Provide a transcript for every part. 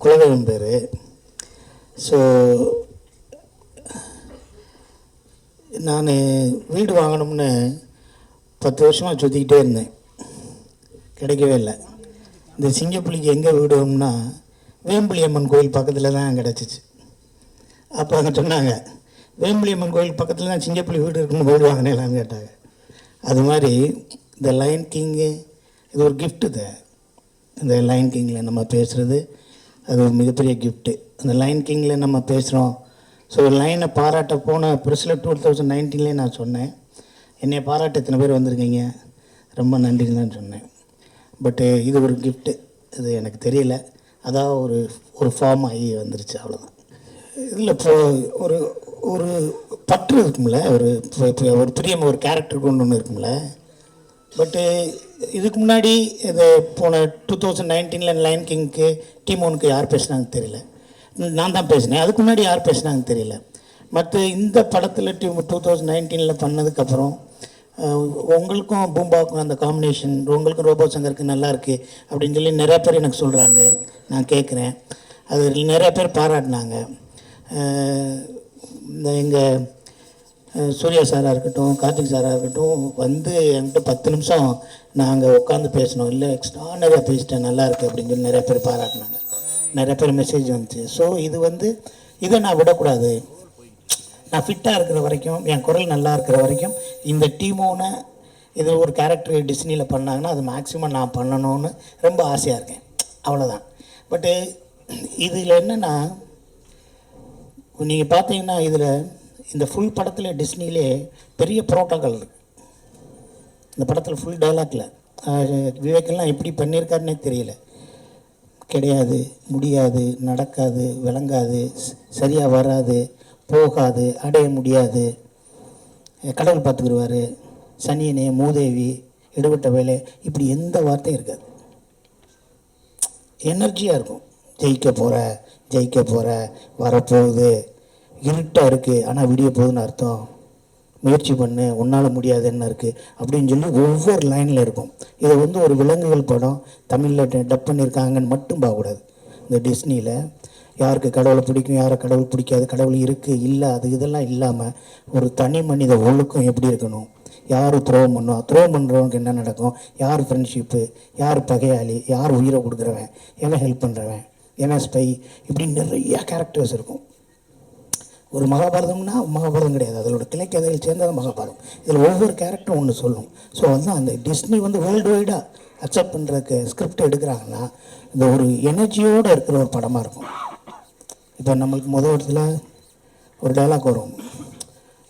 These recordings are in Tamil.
குலதெய்வம் பேர். ஸோ நான் வீடு வாங்கணும்னு 10 வருஷமாக சுற்றிக்கிட்டே இருந்தேன், கிடைக்கவே இல்லை. இந்த சிங்கப்புலிக்கு எங்கே வீடு வேணும்னா வேம்புலியம்மன் கோயில் பக்கத்தில் தான் கிடச்சிச்சு. அப்போ அங்கே சொன்னாங்க, வேம்புலியம்மன் கோயில் பக்கத்தில் தான் சிங்கப்புலி வீடு இருக்குன்னு வீடு வாங்கினேலான்னு கேட்டாங்க. அது மாதிரி இந்த லைன் கிங்கு இது ஒரு கிஃப்ட்டு தான். இந்த லைன் கிங்கில் நம்ம பேசுகிறது அது ஒரு மிகப்பெரிய கிஃப்ட்டு. அந்த லைன் கிங்கில் நம்ம பேசுகிறோம். ஸோ லைனை பாராட்ட போன ப்ரெஸ்ஸில் 2019 நான் சொன்னேன், என்னை பாராட்ட இத்தனை பேர் வந்திருக்கீங்க, ரொம்ப நன்றின்னு தான் சொன்னேன். பட்டு இது ஒரு கிஃப்ட்டு, இது எனக்கு தெரியல, அதான் ஒரு ஃபார்ம் ஆகி வந்துருச்சு, அவ்வளோதான். இல்லை இப்போ ஒரு ஒரு பற்று இருக்கும்ல, ஒரு பிரியம் ஒரு கேரக்டருக்கு ஒன்று இருக்கும்ல. பட்டு இதுக்கு முன்னாடி இது போன 2019 லைன் கிங்க்கு டீமோனுக்கு யார் பேசுனாங்கன்னு தெரியல, நான் தான் பேசினேன். அதுக்கு முன்னாடி யார் பேசுனாங்கன்னு தெரியல. மற்ற இந்த படத்தில் 2019 பண்ணதுக்கப்புறம் உங்களுக்கும் பூம்பாவுக்கும் அந்த காம்பினேஷன், உங்களுக்கும் ரோபோ சங்கருக்கு நல்லா இருக்குது அப்படின்னு சொல்லி நிறையா பேர் எனக்கு சொல்கிறாங்க, நான் கேட்குறேன். அது நிறையா பேர் பாராட்டினாங்க. இந்த எங்கள் சூர்யா சாராக இருக்கட்டும், கார்த்திக் சாராக இருக்கட்டும், வந்து என்கிட்ட 10 நிமிஷம் நாங்கள் உட்காந்து பேசினோம், இல்லை எக்ஸ்ட்ரானரியாக பேசிட்டேன், நல்லா இருக்குது அப்படின்னு சொல்லி நிறைய பேர் பாராட்டினாங்க, நிறைய பேர் மெசேஜ் வந்துச்சு. ஸோ இது இதை நான் விடக்கூடாது. நான் ஃபிட்டாக இருக்கிற வரைக்கும், என் குரல் நல்லா இருக்கிற வரைக்கும், இந்த டீமோனை இது ஒரு கேரக்டர் டிஸ்னியில் பண்ணாங்கன்னா அது மேக்ஸிமம் நான் பண்ணணும்னு ரொம்ப ஆசையாக இருக்கேன், அவ்வளோதான். பட்டு இதில் என்னென்னா, நீங்கள் பார்த்தீங்கன்னா இதில் இந்த ஃபுல் படத்தில் டிஸ்னிலே பெரிய புரோட்டோக்கால் இருக்குது. இந்த படத்தில் ஃபுல் டைலாக்ல விவேக்கெல்லாம் எப்படி பண்ணியிருக்காருன்னே தெரியல. கிடையாது, முடியாது, நடக்காது, விளங்காது, சரியாக வராது, போகாது, அடைய முடியாது, கடவுள் பார்த்துக்குருவார், சனியனே, மூதேவி, எடுபட்ட வேலை, இப்படி எந்த வார்த்தையும் இருக்காது. எனர்ஜியாக இருக்கும். ஜெயிக்க போகிற வரப்போகுது, இருட்டாக இருக்குது ஆனால் விடிய போகுதுன்னு அர்த்தம், முயற்சி பண்ணு, உன்னால் முடியாதுன்னு இருக்குது அப்படின்னு சொல்லி ஒவ்வொரு லைனில் இருக்கும். இதை ஒரு விலங்குகள் படம் தமிழில் டப் பண்ணியிருக்காங்கன்னு மட்டும் பார்க்கக்கூடாது. இந்த டிஸ்னியில் யாருக்கு கடவுளை பிடிக்கும், யாரை கடவுள் பிடிக்காது, கடவுள் இருக்குது இல்லை அது இதெல்லாம் இல்லாமல் ஒரு தனி மனித ஒழுக்கம் எப்படி இருக்கணும், யார் துரோகம் பண்ணுவோம், துரோகம் பண்ணுறவனுக்கு என்ன நடக்கும், யார் ஃப்ரெண்ட்ஷிப்பு, யார் பகையாளி, யார் உயிரை கொடுக்குறவன், எவன் ஹெல்ப் பண்ணுறவன், எவன் ஸ்பை, இப்படி நிறையா கேரக்டர்ஸ் இருக்கும். ஒரு மகாபாரதம்னா மகாபாரதம் கிடையாது, அதோட கிளைக்கதைகள் சேர்ந்தது மகாபாரதம். இதில் ஒவ்வொரு கேரக்டரும் ஒன்று சொல்லும். ஸோ அந்த டிஸ்னி வேர்ல்டு வைடாக அக்செப்ட் பண்ணுறதுக்கு ஸ்கிரிப்ட் எடுக்கிறாங்கன்னா இந்த ஒரு எனர்ஜியோடு இருக்கிற ஒரு படமாக இருக்கும். இப்போ நம்மளுக்கு முதல் இடத்துல ஒரு டைலாக் வரும்,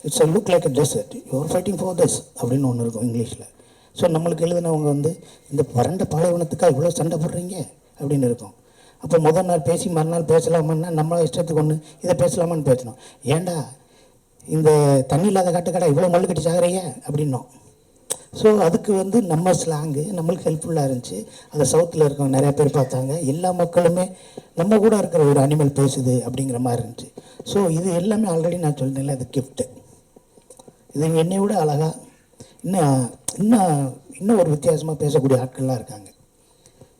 it's a look like a desert, you're fighting for this அப்படின்னு ஒன்று இருக்கும் இங்கிலீஷில். ஸோ நம்மளுக்கு எழுதினவங்க இந்த வறண்ட பாலைவனத்துக்காக இவ்வளோ சண்டை போடுறீங்க அப்படின்னு இருக்கும். அப்போ முதல் நாள் பேசி மறுநாள் பேசலாமான்னா நம்மளை இஷ்டத்துக்கு ஒன்று இதை பேசலாமான்னு பேசணும். ஏண்டா இந்த தண்ணி இல்லாத காட்டுக்கடா இவ்வளோ மல்லு கட்டி சாகுறீங்க அப்படின்னோம். ஸோ அதுக்கு நம்ம ஸ்லாங்கு நம்மளுக்கு ஹெல்ப்ஃபுல்லாக இருந்துச்சு. அதை சவுத்தில் இருக்கவங்க நிறையா பேர் பார்த்தாங்க. எல்லா மக்களுமே நம்ம கூட இருக்கிற ஒரு அனிமல் பேசுது அப்படிங்கிற மாதிரி இருந்துச்சு. ஸோ இது எல்லாமே ஆல்ரெடி நான் சொல்லிட்டேன்ல, அது கிஃப்ட்டு. இது என்னை விட அழகாக இன்னும் ஒரு வித்தியாசமாக பேசக்கூடிய ஆட்கள்லாம் இருக்காங்க.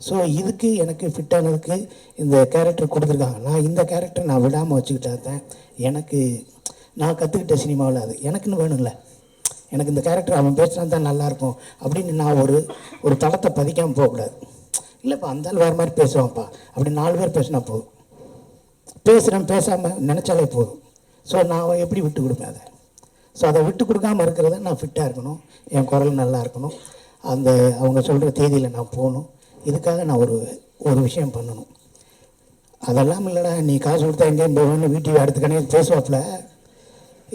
ஸோ இதுக்கு எனக்கு ஃபிட்டானதுக்கு இந்த கேரக்டர் கொடுத்துருக்காங்க. நான் இந்த கேரக்டர் நான் விடாமல் வச்சுக்கிட்டா தான் நான் கற்றுக்கிட்ட சினிமாவில் அது எனக்குன்னு வேணும்ல. எனக்கு இந்த கேரக்டர் அவன் பேசினா தான் நல்லாயிருக்கும் அப்படின்னு நான் ஒரு தடத்தை பதிக்காமல் போகக்கூடாது. இல்லைப்பா அந்தாலும் வேறு மாதிரி பேசுவான்ப்பா அப்படி 4 பேர் பேசினா போதும், பேசாமல் நினச்சாலே போதும். ஸோ நான் எப்படி விட்டு கொடுப்பேன் அதை? ஸோ அதை விட்டு கொடுக்காமல் இருக்கிறத நான் ஃபிட்டாக இருக்கணும், என் குரல் நல்லா இருக்கணும், அவங்க சொல்கிற தேதியில் நான் போகணும். இதுக்காக நான் ஒரு விஷயம் பண்ணணும். அதெல்லாம் இல்லைடா நீ காசு கொடுத்தா எங்கேயும் போவேன்னு வீட்டுக்கு அடுத்துக்கனே பேசுவாப்பில்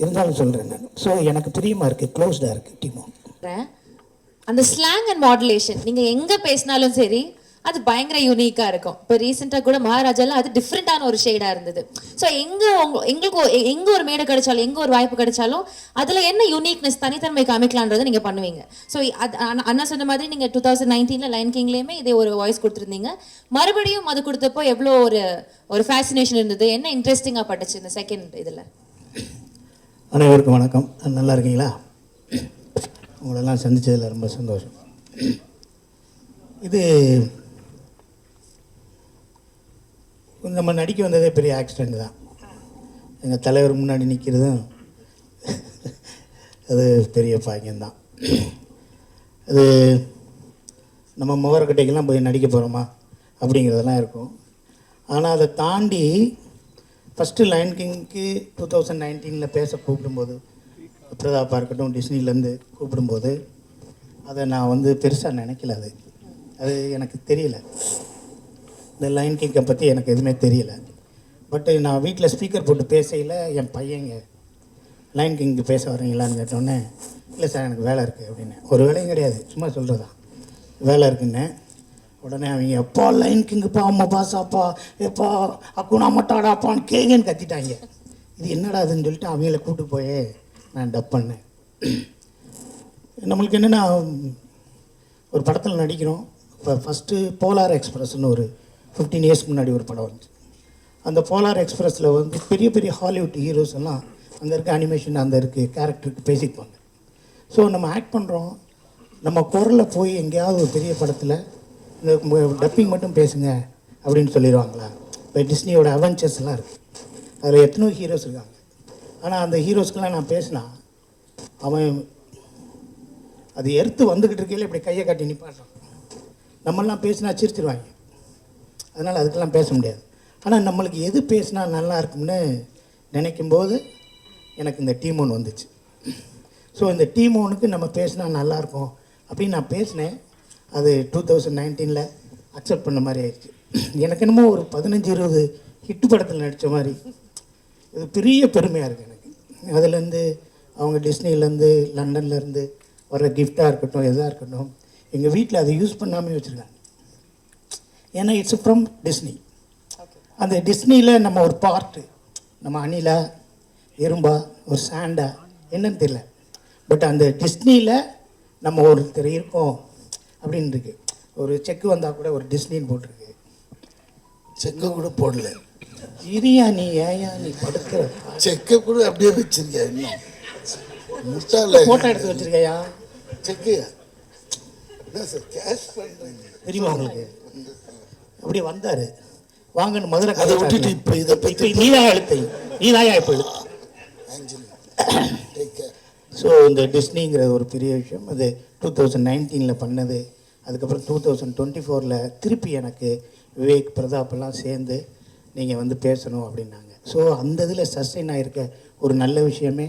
இருந்தாலும் சொல்கிறேன் நான். ஸோ எனக்கு பிரியமாக இருக்குது, க்ளோஸ்டாக இருக்குது டீமோ. அந்த ஸ்லாங் அண்ட் மாடுலேஷன் நீங்கள் எங்கே பேசினாலும் சரி அது பயங்கர யூனிக்காக இருக்கும். இப்போ ரீசெண்டாக கூட மகாராஜாலாம் அது டிஃப்ரெண்ட்டான ஒரு ஷேடாக இருந்தது. ஸோ எங்கே ஒரு மேடை கிடைச்சாலும், எங்கே ஒரு வாய்ப்பு கிடைச்சாலும் அதில் என்ன யூனிக்னஸ், தனித்தன்மை காமிக்கலான்றதை நீங்கள் பண்ணுவீங்க. ஸோ அது அண்ணா சொன்ன மாதிரி நீங்கள் 2019 லைன் கிங்லேயுமே இதே ஒரு வாய்ஸ் கொடுத்துருந்தீங்க. மறுபடியும் அது கொடுத்தப்போ எவ்வளோ ஒரு ஃபேசினேஷன் இருந்தது, என்ன இன்ட்ரெஸ்டிங்காக பட்டுச்சு இந்த செகண்ட் இதில்? அனைவருக்கும் வணக்கம். நல்லா இருக்கீங்களா? உங்களெல்லாம் சந்தித்ததில் ரொம்ப சந்தோஷம். இது நம்ம நடிக்க வந்ததே பெரிய ஆக்சிடெண்ட் தான். எங்கள் தலைவர் முன்னாடி நிற்கிறதும் அது பெரிய பாக்கியம்தான். அது நம்ம முகரக்கட்டைக்கெல்லாம் போய் நடிக்க போகிறோமா அப்படிங்கிறதெல்லாம் இருக்கும். ஆனால் அதை தாண்டி ஃபஸ்ட்டு லயன் கிங்க்கு 2019 பேச கூப்பிடும்போது, பிரதாப்பாக இருக்கட்டும், டிஸ்னிலேருந்து கூப்பிடும்போது அதை நான் வந்து பெருசாக நினைக்கல. அது எனக்கு தெரியல. இந்த லயன் கிங்கை பற்றி எனக்கு எதுவுமே தெரியல. பட்டு நான் வீட்டில் ஸ்பீக்கர் போட்டு பேசையில் என் பையங்க லயன் கிங்க்கு பேச வரீங்களான்னு கேட்டோன்னே, இல்லை சார் எனக்கு வேலை இருக்குது அப்படின்னு. ஒரு வேலையும் கிடையாது, சும்மா சொல்கிறதா வேலை இருக்குன்னு. உடனே அவங்க எப்பா லயன் கிங்குப்பா, அம்மா பாசாப்பா, எப்பா அக்குனா மட்டாடாப்பான்னு கேங்கன்னு கத்திட்டாங்க. இது என்னடா அதுன்னு சொல்லிட்டு அவங்கள கூப்பிட்டு போய் நான் டப் பண்ணேன். நம்மளுக்கு என்னென்னா, ஒரு படத்தில் நடிக்கிறோம். இப்போ ஃபஸ்ட்டு போலார் எக்ஸ்பிரஸ்ன்னு ஒரு 15 இயர்ஸ்க்கு முன்னாடி ஒரு படம் வந்துச்சு. அந்த போலார் எக்ஸ்பிரஸில் வந்து பெரிய பெரிய ஹாலிவுட் ஹீரோஸ் எல்லாம் அங்கே இருக்க அனிமேஷன் அந்த இருக்குது கேரக்டருக்கு பேசிப்பாங்க. ஸோ நம்ம ஆக்ட் பண்ணுறோம், நம்ம குரலில் போய் எங்கேயாவது ஒரு பெரிய படத்தில் இந்த டப்பிங் மட்டும் பேசுங்க அப்படின்னு சொல்லிடுவாங்களா? இப்போ டிஸ்னியோட அவெஞ்சர்ஸ்லாம் இருக்குது, அதில் எத்தனையோ ஹீரோஸ் இருக்காங்க. ஆனால் அந்த ஹீரோஸ்க்கெலாம் நான் பேசினா அவன் அது எடுத்து வந்துக்கிட்டு இருக்கையில் இப்படி கையை காட்டி நிப்பாட்டான். நம்மளாம் பேசினா சிரிச்சிருவாங்க, அதனால் அதுக்கெல்லாம் பேச முடியாது. ஆனால் நம்மளுக்கு எது பேசினா நல்லா இருக்கும்னு நினைக்கும்போது எனக்கு இந்த டீமோன் வந்துச்சு. ஸோ இந்த டீமோனுக்கு நம்ம பேசினா நல்லாயிருக்கும் அப்படின்னு நான் பேசினேன். அது 2019 அக்செப்ட் பண்ண மாதிரி ஆயிடுச்சு. எனக்கு என்னமோ ஒரு 15-20 ஹிட்டு படத்தில் நடித்த மாதிரி இது பெரிய பெருமையாக இருக்குது எனக்கு. அதுலேருந்து அவங்க டிஸ்னிலேருந்து லண்டன்லேருந்து வர கிஃப்டாக இருக்கட்டும், எதாக இருக்கட்டும், எங்கள் வீட்டில் அதை யூஸ் பண்ணாமல் வச்சுருக்காங்க. ஏன்னா இட்ஸ் ஃப்ரம் டிஸ்னி. அந்த டிஸ்னியில் நம்ம ஒரு பார்ட்டு, நம்ம அணிலா எறும்பா ஒரு சாண்டா என்னன்னு தெரியல, பட் அந்த டிஸ்னியில் நம்ம ஒருத்தர் இருக்கோம் அப்படின்னு இருக்கு. ஒரு செக்கு வந்தால் கூட ஒரு டிஸ்னின்னு போட்டிருக்கு, செக்கை கூட போடல. இரியா நீ ஏயா நீ படுக்கிற செக்கை கூட அப்படியே வச்சிருக்கியா? இன்னும் முட்டாள ஃபோட்டோ எடுத்து வச்சுருக்கையா? செக்கு என்ன சார் கேஷ் பண்ணுறீங்க தெரியுமா உங்களுக்கு? அப்படி வந்தார் வாங்கன்னு மதுரை அதை விட்டுட்டு இப்போ இதை பற்றி நீதான் எழுத்தை நீதாயா இப்போ எழுத்து. ஸோ இந்த டிஸ்னிங்கிற ஒரு பெரிய விஷயம். அது 2019 பண்ணது. அதுக்கப்புறம் 2024 திருப்பி எனக்கு விவேக் பிரதாப்பெல்லாம் சேர்ந்து நீங்கள் வந்து பேசணும் அப்படின்னாங்க. ஸோ அந்த இதில் சஸ்டெயின் ஆகிருக்க ஒரு நல்ல விஷயமே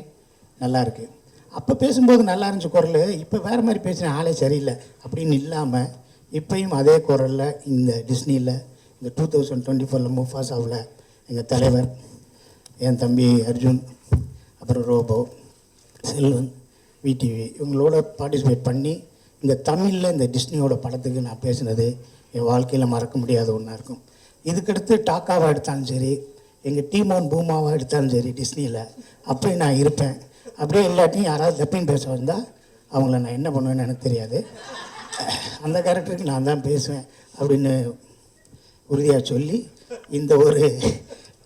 நல்லா இருக்குது. அப்போ பேசும்போது நல்லா இருந்துச்சு குரல், இப்போ வேறு மாதிரி பேசுகிற ஆளே சரியில்லை அப்படின்னு இல்லாமல் இப்போயும் அதே குரலில் இந்த டிஸ்னியில் இந்த 2024 முஃபாசாவில் எங்கள் தலைவர், என் தம்பி அர்ஜுன், அப்புறம் ரோபோ, செல்வன், விடிவி இவங்களோட பார்ட்டிசிபேட் பண்ணி இந்த தமிழில் இந்த டிஸ்னியோட படத்துக்கு நான் பேசினது என் வாழ்க்கையில் மறக்க முடியாத ஒன்றா இருக்கும். இதுக்கடுத்து டாக்காவாக எடுத்தாலும் சரி, எங்கள் டீமோன் பூமாவாக எடுத்தாலும் சரி டிஸ்னியில் அப்படியே நான் இருப்பேன். அப்படியே இல்லாட்டியும் யாராவது டப்பிங் பேச வந்தால் அவங்கள நான் என்ன பண்ணுவேன்னு எனக்கு தெரியாது, அந்த கேரக்டருக்கு நான் தான் பேசுவேன் அப்படின்னு உறுதியாக சொல்லி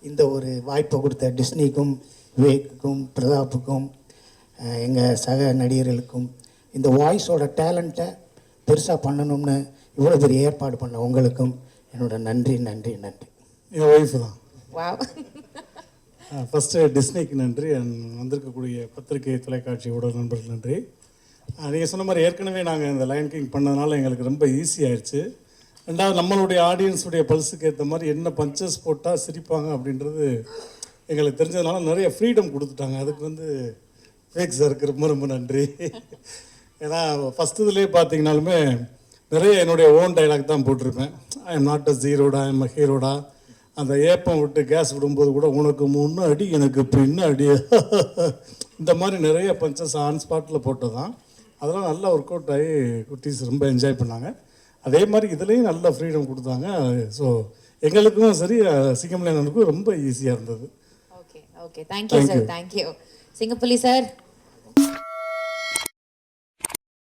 இந்த ஒரு வாய்ப்பை கொடுத்த டிஸ்னிக்கும் விவேக்குக்கும் பிரதாப்புக்கும் எங்கள் சக நடிகர்களுக்கும் இந்த வாய்ஸோட டேலண்ட்டை பெருசாக பண்ணணும்னு இவ்வளோ பெரிய ஏற்பாடு பண்ண உங்களுக்கும் என்னோட நன்றி நன்றி நன்றி. என் ஒய்ஃபு தான். வாவ். ஃபஸ்ட்டு டிஸ்னிக்கு நன்றி, வந்திருக்கக்கூடிய பத்திரிகை தொலைக்காட்சியோட நண்பர்கள் நன்றி. நீங்கள் சொன்ன மாதிரி ஏற்கனவே நாங்கள் இந்த லயன் கிங் பண்ணதுனால எங்களுக்கு ரொம்ப ஈஸி ஆயிடுச்சு. ரெண்டாவது நம்மளுடைய ஆடியன்ஸுடைய பல்ஸுக்கு ஏற்ற மாதிரி என்ன பஞ்சஸ் போட்டால் சிரிப்பாங்க அப்படின்றது எங்களுக்கு தெரிஞ்சதுனால நிறைய ஃப்ரீடம் கொடுத்துட்டாங்க. அதுக்கு வந்து விவேக் சாருக்கு ரொம்ப ரொம்ப நன்றி. ஏன்னா ஃபஸ்ட்டு இதுலேயே பார்த்தீங்கனாலுமே நிறைய என்னுடைய ஓன் டைலாக் தான் போட்டிருப்பேன். ஐ எம் நாட் அ ஜீரோடா, ஐ எம் அ ஹீரோடா. அந்த ஏப்பம் விட்டு கேஸ் விடும்போது கூட உனக்கு முன்னாடி எனக்கு பின்னாடி இந்த மாதிரி நிறைய பஞ்சஸ் ஆன் ஸ்பாட்டில் போட்டு தான் அதெல்லாம் நல்லா ஒர்க் அவுட் ஆகி குட்டீஸ் ரொம்ப என்ஜாய் பண்ணாங்க. அதே மாதிரி இதுலேயும் நல்ல ஃப்ரீடம் கொடுத்தாங்க. ஸோ எங்களுக்கும் சரி சிங்கம்லேனுக்கும் ரொம்ப ஈஸியாக இருந்தது. Okay okay, thank you sir, thank you. Singampuli sir.